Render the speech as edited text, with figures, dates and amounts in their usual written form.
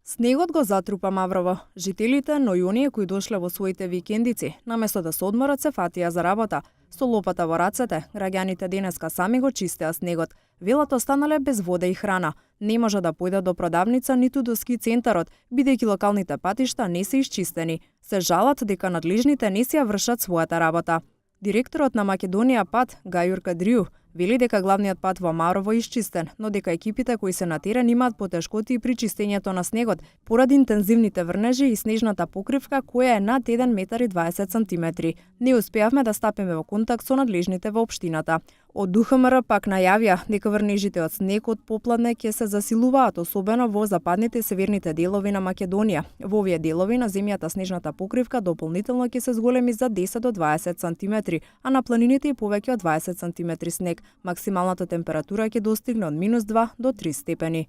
Снегот го затрупа Маврово. Жителите, но и оние кои дошле во своите викендици, наместо да се одморат, се фатија за работа. Со лопата во рацете, граѓаните денеска сами го чистеа снегот. Велат останале без вода и храна. Не може да појдат до продавница ниту до ски центарот, бидејќи локалните патишта не се исчистени. Се жалат дека надлежните не си ја вршат својата работа. Директорот на Македонија пат, Гајур Кадрiju, вели дека главниот пат во Маврово е исчистен, но дека екипите кои се на терен имаат потешкоти при чистењето на снегот, поради интензивните врнежи и снежната покривка која е над 1 метар и 20 сантиметри. Не успеавме да стапиме во контакт со надлежните во општината. Од ДУХМР пак најавија дека врнежите од снег од попладне ќе се засилуваат, особено во западните и северните делови на Македонија. Во овие делови на земјата снежната покривка дополнително ќе се зголеми за 10 до 20 сантиметри, а на планините и повеќе од 20 сантиметри снег. Максималната температура ќе достигне од -2 до 3 степени.